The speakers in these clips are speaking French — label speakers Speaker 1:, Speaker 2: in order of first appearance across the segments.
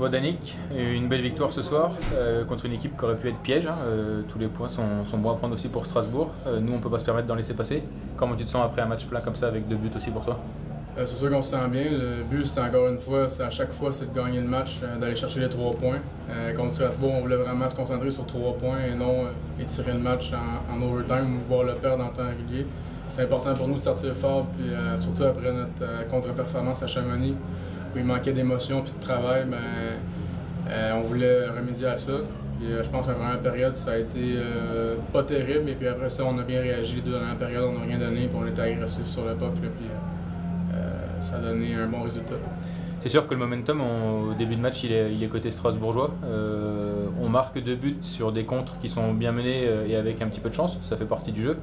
Speaker 1: Bon, Danick, une belle victoire ce soir contre une équipe qui aurait pu être piège. Tous les points sont bons à prendre aussi pour Strasbourg. Nous, on ne peut pas se permettre d'en laisser passer. Comment tu te sens après un match plein comme ça avec 2 buts aussi pour toi?
Speaker 2: C'est sûr qu'on se sent bien. Le but, c'est encore une fois, à chaque fois, c'est de gagner le match, d'aller chercher les 3 points. Contre Strasbourg, on voulait vraiment se concentrer sur 3 points et non étirer le match en overtime ou voir le perdre en temps régulier. C'est important pour nous de sortir fort, puis surtout après notre contre-performance à Chamonix, où il manquait d'émotion et de travail, on voulait remédier à ça. Puis, je pense que la première période, ça a été pas terrible, et puis après ça, on a bien réagi les 2 dernières périodes, on n'a rien donné, puis on était agressif sur le puck, puis ça a donné un bon résultat.
Speaker 1: C'est sûr que le momentum au début de match il est côté strasbourgeois. On marque 2 buts sur des contres qui sont bien menés et avec un petit peu de chance, ça fait partie du jeu.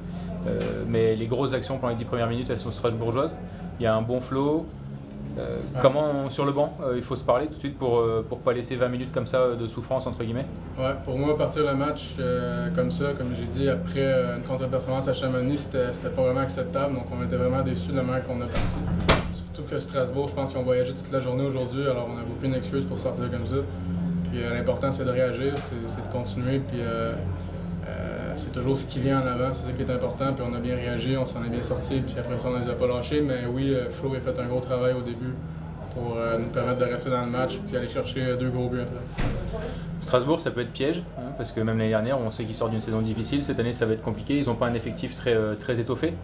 Speaker 1: Mais les grosses actions pendant les 10 premières minutes elles sont strasbourgeoises. Il y a un bon flow. Comment sur le banc il faut se parler tout de suite pour pas laisser 20 minutes comme ça de souffrance entre guillemets?
Speaker 2: Ouais, pour moi partir le match comme ça, comme j'ai dit, après une contre-performance à Chamonix, c'était pas vraiment acceptable, donc on était vraiment déçus de la manière qu'on a parti. Surtout que Strasbourg, je pense qu'ils ont voyagé toute la journée aujourd'hui, alors on n'a aucune excuse pour sortir comme ça. Puis l'important c'est de réagir, c'est de continuer, puis c'est toujours ce qui vient en avant, c'est ça qui est important, puis on a bien réagi, on s'en est bien sorti, puis après ça on ne les a pas lâchés, mais oui, Flo a fait un gros travail au début pour nous permettre de rester dans le match, puis aller chercher 2 gros buts après.
Speaker 1: Strasbourg, ça peut être piège, parce que même l'année dernière, on sait qu'ils sortent d'une saison difficile. Cette année, ça va être compliqué. Ils n'ont pas un effectif très étoffé.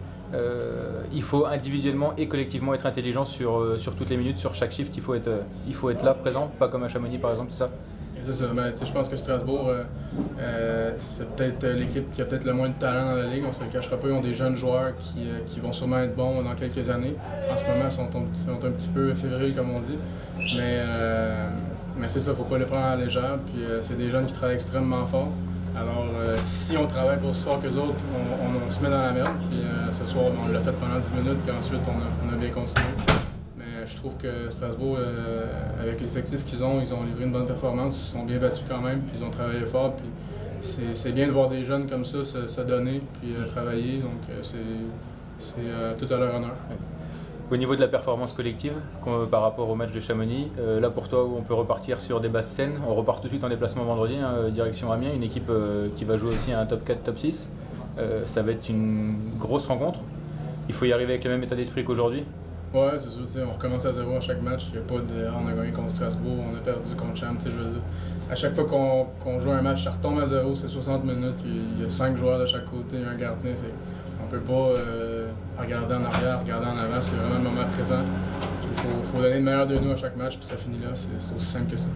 Speaker 1: Il faut individuellement et collectivement être intelligent sur toutes les minutes, sur chaque shift. Il faut être là, présent, pas comme à Chamonix par exemple, c'est ça?
Speaker 2: C'est ça. Je pense que Strasbourg, c'est peut-être l'équipe qui a peut-être le moins de talent dans la ligue. On ne se le cachera pas. Ils ont des jeunes joueurs qui vont sûrement être bons dans quelques années. En ce moment, ils sont un petit peu fébriles, comme on dit. Mais c'est ça, il ne faut pas les prendre à la légère. Puis c'est des jeunes qui travaillent extrêmement fort. Alors, si on travaille pour aussi fort qu'eux autres, on se met dans la merde. Puis ce soir, on l'a fait pendant 10 minutes, puis ensuite, on a bien continué. Mais je trouve que Strasbourg, avec l'effectif qu'ils ont, ils ont livré une bonne performance. Ils se sont bien battus quand même, puis ils ont travaillé fort. Puis c'est bien de voir des jeunes comme ça se donner, puis travailler. Donc, c'est tout à leur honneur.
Speaker 1: Au niveau de la performance collective, par rapport au match de Chamonix, là pour toi, on peut repartir sur des basses scènes. On repart tout de suite en déplacement vendredi, direction Amiens, une équipe qui va jouer aussi à un top 4, top 6. Ça va être une grosse rencontre. Il faut y arriver avec le même état d'esprit qu'aujourd'hui.
Speaker 2: Ouais, c'est sûr, on recommence à 0 à chaque match. Il n'y a pas de on a gagné contre Strasbourg, on a perdu contre Cham. Je veux dire, à chaque fois qu'on joue un match, ça retombe à 0, c'est 60 minutes. Il y a 5 joueurs de chaque côté, un gardien. On ne peut pas regarder en arrière, regarder en avant, c'est vraiment le moment présent. Il faut donner le meilleur de nous à chaque match, puis ça finit là, c'est aussi simple que ça.